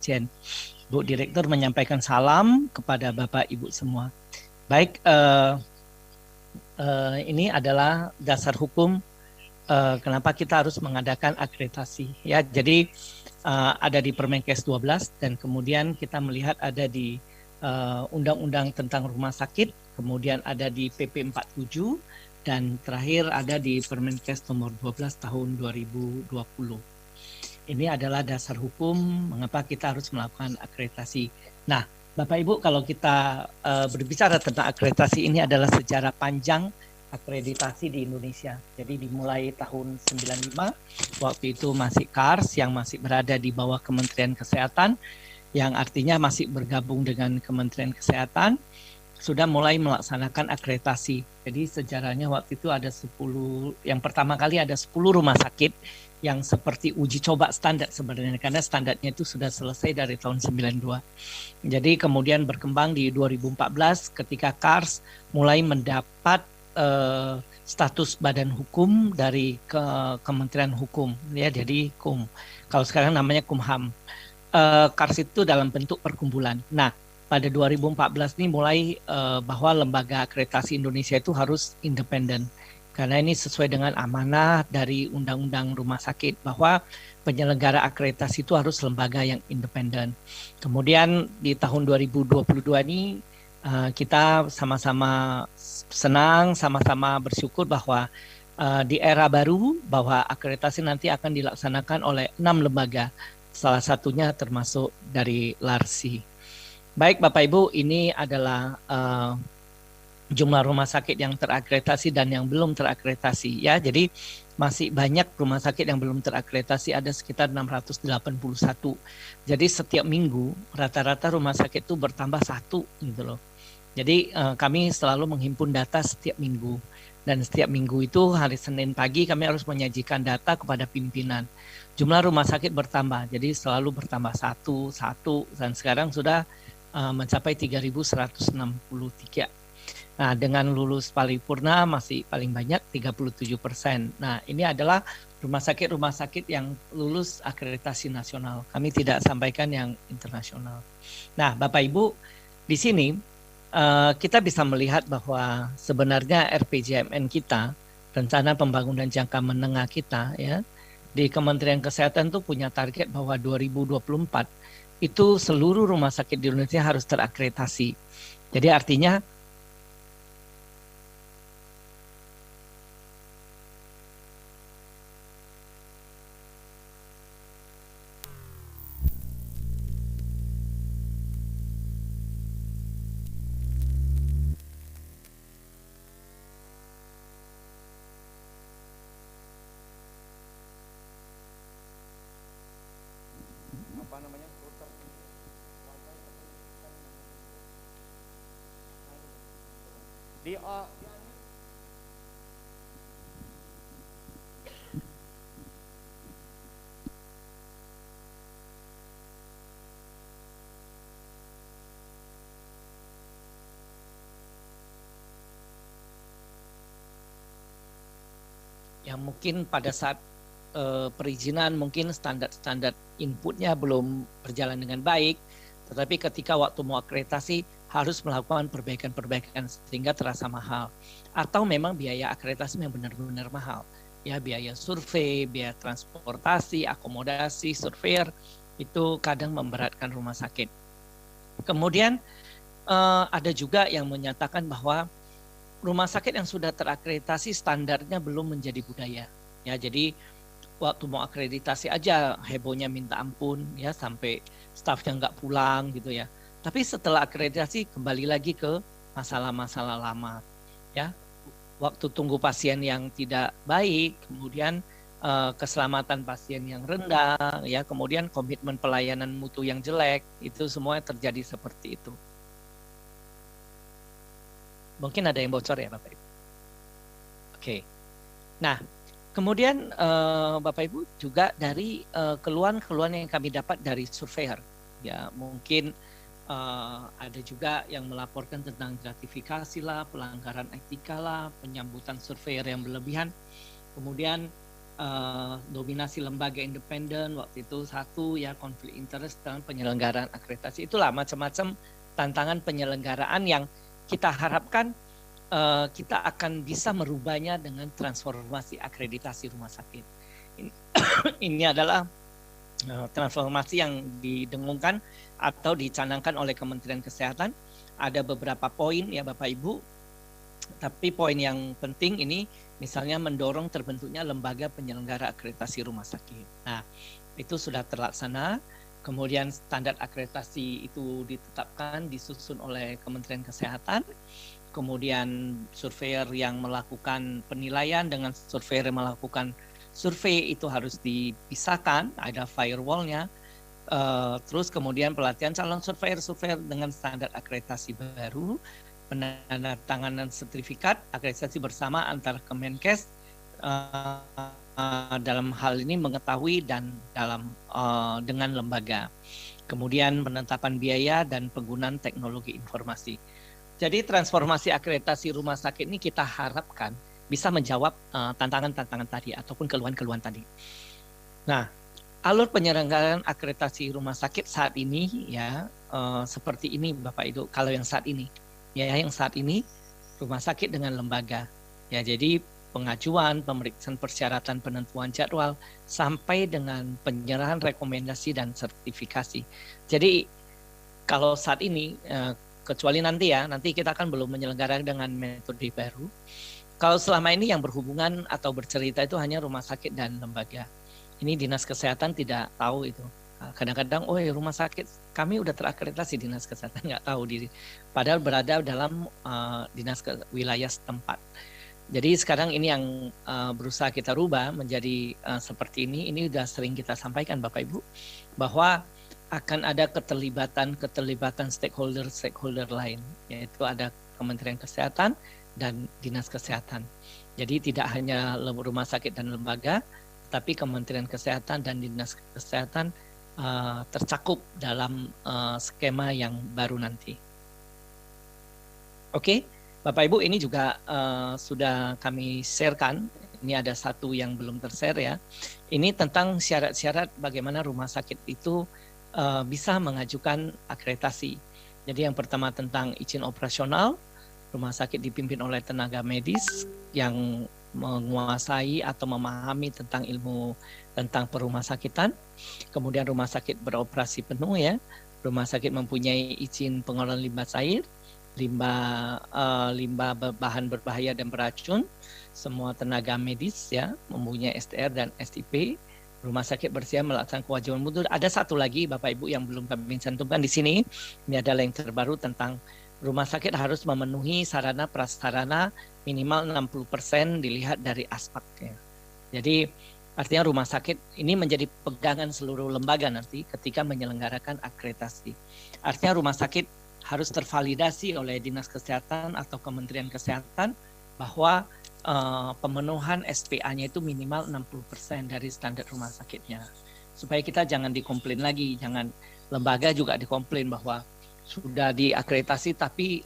Sekjen. Bu Direktur menyampaikan salam kepada Bapak Ibu semua. Baik, ini adalah dasar hukum kenapa kita harus mengadakan akreditasi. Ya, jadi ada di Permenkes 12 dan kemudian kita melihat ada di Undang-Undang tentang Rumah Sakit, kemudian ada di PP 47 dan terakhir ada di Permenkes nomor 12 tahun 2020. Ini adalah dasar hukum mengapa kita harus melakukan akreditasi. Nah, Bapak Ibu, kalau kita berbicara tentang akreditasi, ini adalah sejarah panjang akreditasi di Indonesia. Jadi dimulai tahun 95, waktu itu masih KARS yang masih berada di bawah Kementerian Kesehatan, yang artinya masih bergabung dengan Kementerian Kesehatan, sudah mulai melaksanakan akreditasi. Jadi sejarahnya waktu itu ada 10, yang pertama kali ada 10 rumah sakit yang seperti uji coba standar sebenarnya, karena standarnya itu sudah selesai dari tahun 92. Jadi kemudian berkembang di 2014 ketika KARS mulai mendapat status badan hukum dari Kementerian Hukum, ya, jadi KUM. Kalau sekarang namanya Kumham. KARS itu dalam bentuk perkumpulan. Nah, pada 2014 ini mulai bahwa lembaga akreditasi Indonesia itu harus independen. Karena ini sesuai dengan amanah dari Undang-Undang Rumah Sakit bahwa penyelenggara akreditasi itu harus lembaga yang independen. Kemudian di tahun 2022 ini kita sama-sama senang, sama-sama bersyukur bahwa di era baru bahwa akreditasi nanti akan dilaksanakan oleh 6 lembaga, salah satunya termasuk dari LARSI. Baik Bapak Ibu, ini adalah jumlah rumah sakit yang terakreditasi dan yang belum terakreditasi, ya. Jadi masih banyak rumah sakit yang belum terakreditasi, ada sekitar 681. Jadi setiap minggu rata-rata rumah sakit itu bertambah satu gitu loh. Jadi kami selalu menghimpun data setiap minggu, dan setiap minggu itu hari Senin pagi kami harus menyajikan data kepada pimpinan. Jumlah rumah sakit bertambah, jadi selalu bertambah satu, dan sekarang sudah mencapai 3.163. Nah, dengan lulus paripurna masih paling banyak 37%. Nah, ini adalah rumah sakit yang lulus akreditasi nasional. Kami tidak sampaikan yang internasional. Nah, Bapak Ibu, di sini kita bisa melihat bahwa sebenarnya RPJMN kita, rencana pembangunan jangka menengah kita, ya, di Kementerian Kesehatan itu punya target bahwa 2024 itu seluruh rumah sakit di Indonesia harus terakreditasi. Jadi artinya yang mungkin pada saat perizinan mungkin standar inputnya belum berjalan dengan baik, tetapi ketika waktu mau akreditasi harus melakukan perbaikan-perbaikan sehingga terasa mahal. Atau memang biaya akreditasi yang benar-benar mahal. Ya, biaya survei, biaya transportasi, akomodasi, surveyor, itu kadang memberatkan rumah sakit. Kemudian ada juga yang menyatakan bahwa rumah sakit yang sudah terakreditasi standarnya belum menjadi budaya. Ya, jadi waktu mau akreditasi aja hebohnya minta ampun, ya, sampai stafnya nggak pulang gitu ya. Tapi setelah akreditasi kembali lagi ke masalah-masalah lama, ya. Waktu tunggu pasien yang tidak baik, kemudian keselamatan pasien yang rendah, ya, kemudian komitmen pelayanan mutu yang jelek, itu semua terjadi seperti itu. Mungkin ada yang bocor ya Bapak Ibu. Oke. Nah, kemudian Bapak Ibu juga dari keluhan-keluhan yang kami dapat dari surveyor, ya, mungkin ada juga yang melaporkan tentang gratifikasi lah, pelanggaran etika lah, penyambutan surveyor yang berlebihan. Kemudian dominasi lembaga independen waktu itu satu, ya konflik interest dalam penyelenggaraan akreditasi. Itulah macam-macam tantangan penyelenggaraan yang kita harapkan kita akan bisa merubahnya dengan transformasi akreditasi rumah sakit. Ini adalah transformasi yang didengungkan atau dicanangkan oleh Kementerian Kesehatan. Ada beberapa poin ya Bapak Ibu, tapi poin yang penting ini misalnya mendorong terbentuknya lembaga penyelenggara akreditasi rumah sakit. Nah, itu sudah terlaksana. Kemudian standar akreditasi itu ditetapkan, disusun oleh Kementerian Kesehatan. Kemudian surveyor yang melakukan penilaian dengan surveyor yang melakukan survei itu harus dipisahkan, ada firewall-nya. Terus kemudian pelatihan calon surveyor dengan standar akreditasi baru, penandatanganan sertifikat akreditasi bersama antara Kemenkes dalam hal ini mengetahui dan dengan lembaga. Kemudian penetapan biaya dan penggunaan teknologi informasi. Jadi transformasi akreditasi rumah sakit ini kita harapkan bisa menjawab tantangan-tantangan tadi ataupun keluhan-keluhan tadi. Nah, alur penyelenggaraan akreditasi rumah sakit saat ini ya seperti ini Bapak Ibu. Kalau yang saat ini, yang saat ini rumah sakit dengan lembaga. Ya, jadi pengajuan, pemeriksaan persyaratan penentuan jadwal sampai dengan penyerahan rekomendasi dan sertifikasi. Jadi kalau saat ini kecuali nanti kita kan belum menyelenggarakan dengan metode baru. Kalau selama ini yang berhubungan atau bercerita itu hanya rumah sakit dan lembaga. Ini dinas kesehatan tidak tahu itu. Kadang-kadang, rumah sakit kami udah terakreditasi, dinas kesehatan nggak tahu diri. Padahal berada dalam dinas wilayah setempat. Jadi sekarang ini yang berusaha kita rubah menjadi seperti ini. Ini sudah sering kita sampaikan Bapak Ibu bahwa akan ada keterlibatan stakeholder lain, yaitu ada Kementerian Kesehatan dan Dinas Kesehatan. Jadi tidak hanya rumah sakit dan lembaga, tapi Kementerian Kesehatan dan Dinas Kesehatan tercakup dalam skema yang baru nanti. Oke, Bapak Ibu, ini juga sudah kami sharekan. Ini ada satu yang belum tershare ya. Ini tentang syarat-syarat bagaimana rumah sakit itu bisa mengajukan akreditasi. Jadi yang pertama tentang izin operasional, rumah sakit dipimpin oleh tenaga medis yang menguasai atau memahami tentang ilmu tentang perumahsakitan. Kemudian rumah sakit beroperasi penuh ya. Rumah sakit mempunyai izin pengelolaan limbah cair, limbah bahan berbahaya dan beracun. Semua tenaga medis ya mempunyai STR dan STP. Rumah sakit bersedia melaksanakan kewajiban mutu. Ada satu lagi Bapak Ibu yang belum kami cantumkan di sini. Ini adalah yang terbaru tentang rumah sakit harus memenuhi sarana prasarana minimal 60% dilihat dari aspeknya. Jadi artinya rumah sakit ini menjadi pegangan seluruh lembaga nanti ketika menyelenggarakan akreditasi. Artinya rumah sakit harus tervalidasi oleh Dinas Kesehatan atau Kementerian Kesehatan bahwa pemenuhan SPA-nya itu minimal 60% dari standar rumah sakitnya. Supaya kita jangan dikomplain lagi, jangan lembaga juga dikomplain bahwa sudah diakreditasi tapi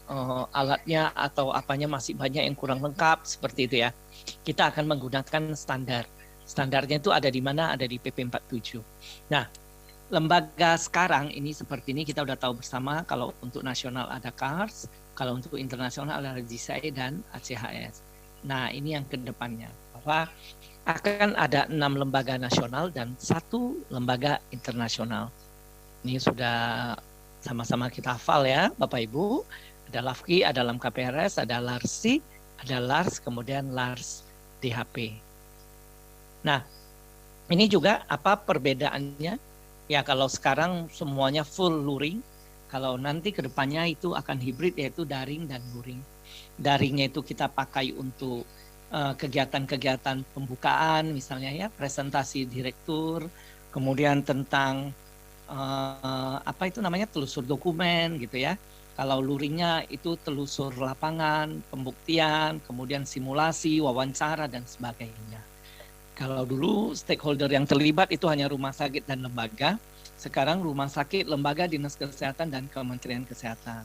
alatnya atau apanya masih banyak yang kurang lengkap seperti itu ya. Kita akan menggunakan standar. Standarnya itu ada di mana? Ada di PP 47. Nah, lembaga sekarang ini seperti ini kita udah tahu bersama. Kalau untuk nasional ada KARS, kalau untuk internasional ada GCI dan ACHS. Nah, ini yang ke depannya, bahwa akan ada 6 lembaga nasional dan 1 lembaga internasional. Ini sudah sama-sama kita hafal ya, Bapak Ibu. Ada LAFKI, ada LAM KPRS, ada LARSI, ada LARS, kemudian LARS DHP. Nah, ini juga apa perbedaannya? Ya, kalau sekarang semuanya full luring, kalau nanti ke depannya itu akan hibrid, yaitu daring dan luring. Daringnya itu kita pakai untuk kegiatan-kegiatan pembukaan misalnya ya, presentasi direktur, kemudian tentang telusur dokumen gitu ya. Kalau luringnya itu telusur lapangan, pembuktian, kemudian simulasi, wawancara dan sebagainya. Kalau dulu stakeholder yang terlibat itu hanya rumah sakit dan lembaga, sekarang rumah sakit, lembaga, Dinas Kesehatan dan Kementerian Kesehatan.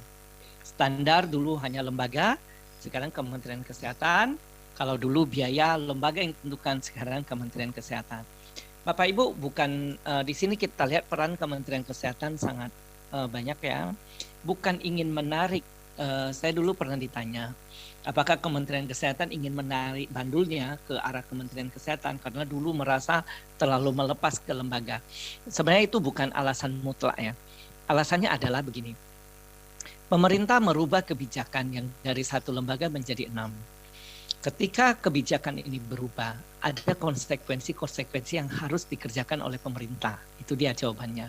Standar dulu hanya lembaga, sekarang Kementerian Kesehatan. Kalau dulu biaya lembaga yang tentukan, sekarang Kementerian Kesehatan. Bapak Ibu, bukan di sini kita lihat peran Kementerian Kesehatan sangat banyak ya. Bukan ingin menarik. Saya dulu pernah ditanya, apakah Kementerian Kesehatan ingin menarik bandulnya ke arah Kementerian Kesehatan karena dulu merasa terlalu melepas ke lembaga. Sebenarnya itu bukan alasan mutlak ya. Alasannya adalah begini. Pemerintah merubah kebijakan yang dari satu lembaga menjadi 6. Ketika kebijakan ini berubah, ada konsekuensi-konsekuensi yang harus dikerjakan oleh pemerintah. Itu dia jawabannya.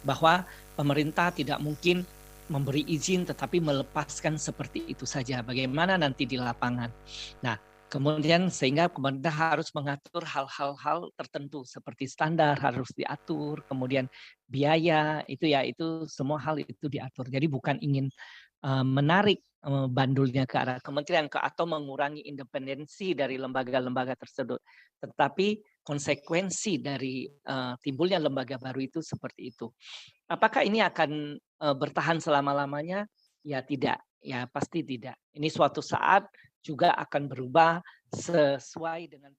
Bahwa pemerintah tidak mungkin memberi izin tetapi melepaskan seperti itu saja. Bagaimana nanti di lapangan? Nah, kemudian sehingga pemerintah harus mengatur hal-hal tertentu seperti standar harus diatur, kemudian biaya itu semua hal itu diatur. Jadi bukan ingin menarik bandulnya ke arah kementerian atau mengurangi independensi dari lembaga-lembaga tersebut. Tetapi konsekuensi dari timbulnya lembaga baru itu seperti itu. Apakah ini akan bertahan selama-lamanya? Ya tidak, ya pasti tidak. Ini suatu saat juga akan berubah sesuai dengan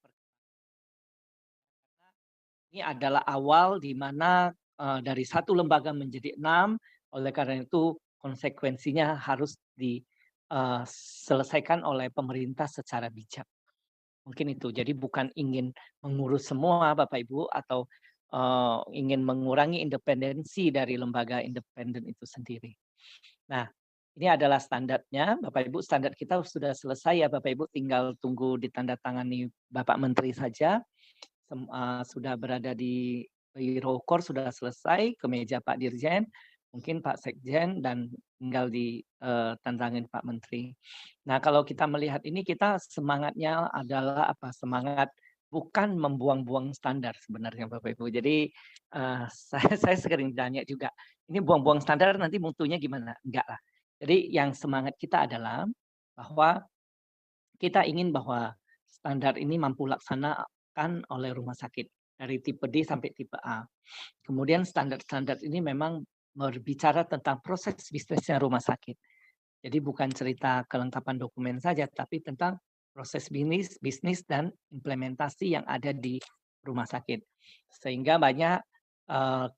ini adalah awal di mana dari satu lembaga menjadi 6, oleh karena itu konsekuensinya harus diselesaikan oleh pemerintah secara bijak. Mungkin itu. Jadi bukan ingin mengurus semua Bapak Ibu atau ingin mengurangi independensi dari lembaga independen itu sendiri. Nah, ini adalah standarnya, Bapak Ibu. Standar kita sudah selesai ya Bapak Ibu, tinggal tunggu ditandatangani Bapak Menteri saja. Sudah berada di Birokor, sudah selesai, ke meja Pak Dirjen, mungkin Pak Sekjen, dan tinggal ditantangin Pak Menteri. Nah, kalau kita melihat ini, kita semangatnya adalah apa? Semangat bukan membuang-buang standar sebenarnya Bapak Ibu. Jadi saya sering tanya juga, ini buang-buang standar nanti mutunya gimana? Enggak lah. Jadi yang semangat kita adalah bahwa kita ingin bahwa standar ini mampu laksanakan oleh rumah sakit dari tipe D sampai tipe A. Kemudian standar-standar ini memang berbicara tentang proses bisnisnya rumah sakit. Jadi bukan cerita kelengkapan dokumen saja, tapi tentang proses bisnis dan implementasi yang ada di rumah sakit. Sehingga banyak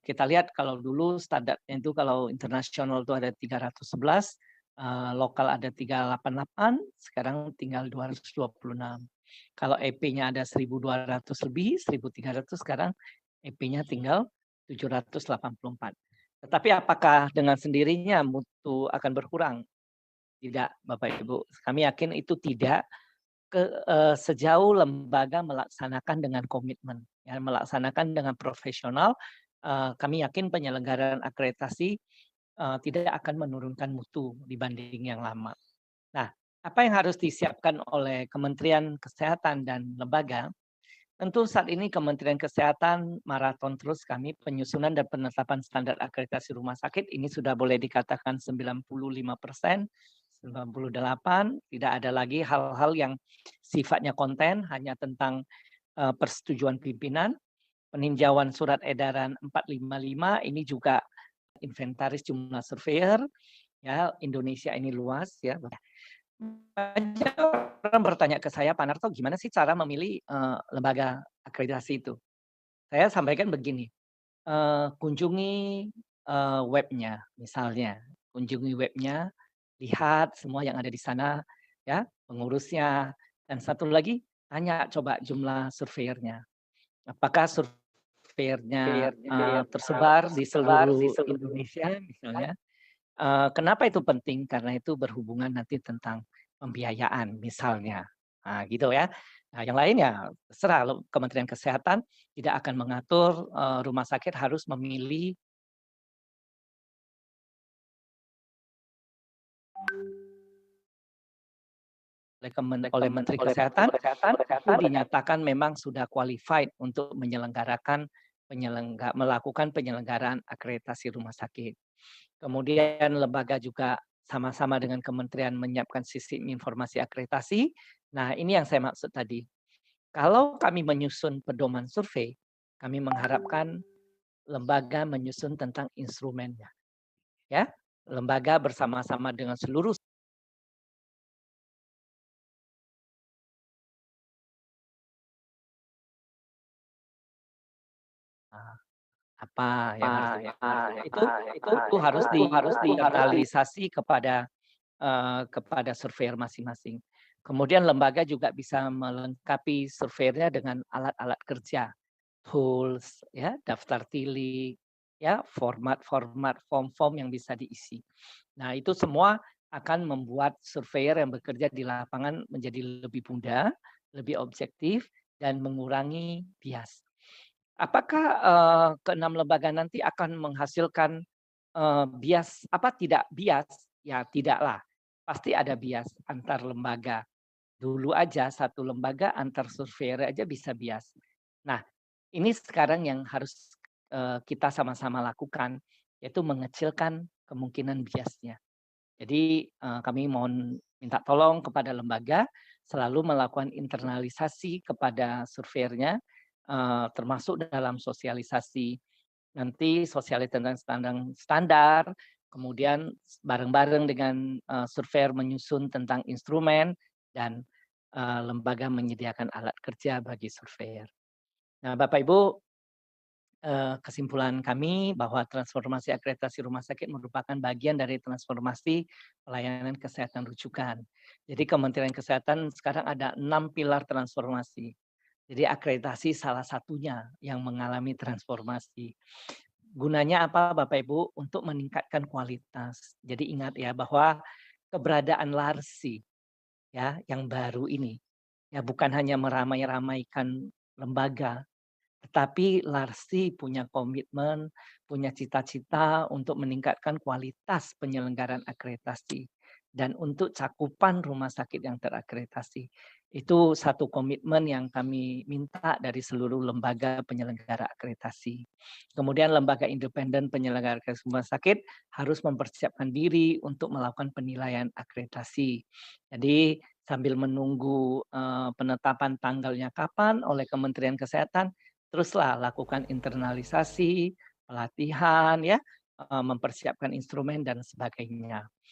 kita lihat kalau dulu standarnya itu kalau internasional itu ada 311, lokal ada 388, sekarang tinggal 226. Kalau EP-nya ada 1.200 lebih, 1.300, sekarang EP-nya tinggal 784. Tetapi apakah dengan sendirinya mutu akan berkurang? Tidak, Bapak Ibu. Kami yakin itu tidak sejauh lembaga melaksanakan dengan komitmen, ya, melaksanakan dengan profesional. Kami yakin penyelenggaraan akreditasi tidak akan menurunkan mutu dibanding yang lama. Nah, apa yang harus disiapkan oleh Kementerian Kesehatan dan lembaga? Tentu saat ini Kementerian Kesehatan maraton terus kami penyusunan dan penetapan standar akreditasi rumah sakit ini sudah boleh dikatakan 95%, 98, tidak ada lagi hal-hal yang sifatnya konten, hanya tentang persetujuan pimpinan, peninjauan surat edaran 455 ini juga inventaris jumlah surveyor, ya Indonesia ini luas ya. Banyak orang bertanya ke saya, Pak Narto, gimana sih cara memilih lembaga akreditasi itu? Saya sampaikan begini, kunjungi webnya, misalnya, kunjungi webnya, lihat semua yang ada di sana, ya, pengurusnya, dan satu lagi, tanya coba jumlah surveyornya. Apakah surveyornya tersebar di seluruh Indonesia, misalnya? Kenapa itu penting? Karena itu berhubungan nanti tentang pembiayaan misalnya. Nah, gitu ya. Nah, yang lain ya terserah Kementerian Kesehatan tidak akan mengatur rumah sakit harus memilih oleh Menteri Kesehatan itu dinyatakan memang sudah qualified untuk melakukan penyelenggaraan akreditasi rumah sakit. Kemudian lembaga juga sama-sama dengan kementerian menyiapkan sistem informasi akreditasi. Nah, ini yang saya maksud tadi. Kalau kami menyusun pedoman survei, kami mengharapkan lembaga menyusun tentang instrumennya. Ya, lembaga bersama-sama dengan seluruh apa yang harus dilakukan. Itu harus diinternalisasi kepada surveyor masing-masing. Kemudian lembaga juga bisa melengkapi surveyornya dengan alat-alat kerja, tools, ya, daftar tilik, ya, format-format form-form yang bisa diisi. Nah, itu semua akan membuat surveyor yang bekerja di lapangan menjadi lebih mudah, lebih objektif, dan mengurangi bias. Apakah keenam lembaga nanti akan menghasilkan bias apa tidak bias? Ya tidaklah, pasti ada bias antar lembaga. Dulu aja satu lembaga antar surveyor aja bisa bias. Nah, ini sekarang yang harus kita sama-sama lakukan, yaitu mengecilkan kemungkinan biasnya. Jadi kami mohon minta tolong kepada lembaga selalu melakukan internalisasi kepada surveyornya, termasuk dalam sosialisasi. Nanti sosialisasi tentang standar, kemudian bareng-bareng dengan surveyor menyusun tentang instrumen dan lembaga menyediakan alat kerja bagi surveyor. Nah, Bapak Ibu, kesimpulan kami bahwa transformasi akreditasi rumah sakit merupakan bagian dari transformasi pelayanan kesehatan rujukan. Jadi Kementerian Kesehatan sekarang ada 6 pilar transformasi. Jadi akreditasi salah satunya yang mengalami transformasi. Gunanya apa Bapak Ibu? Untuk meningkatkan kualitas. Jadi ingat ya bahwa keberadaan LARSI ya yang baru ini ya bukan hanya meramai-ramaikan lembaga, tetapi LARSI punya komitmen, punya cita-cita untuk meningkatkan kualitas penyelenggaraan akreditasi dan untuk cakupan rumah sakit yang terakreditasi. Itu satu komitmen yang kami minta dari seluruh lembaga penyelenggara akreditasi. Kemudian lembaga independen penyelenggara akreditasi rumah sakit harus mempersiapkan diri untuk melakukan penilaian akreditasi. Jadi sambil menunggu penetapan tanggalnya kapan oleh Kementerian Kesehatan, teruslah lakukan internalisasi, pelatihan, ya, mempersiapkan instrumen dan sebagainya.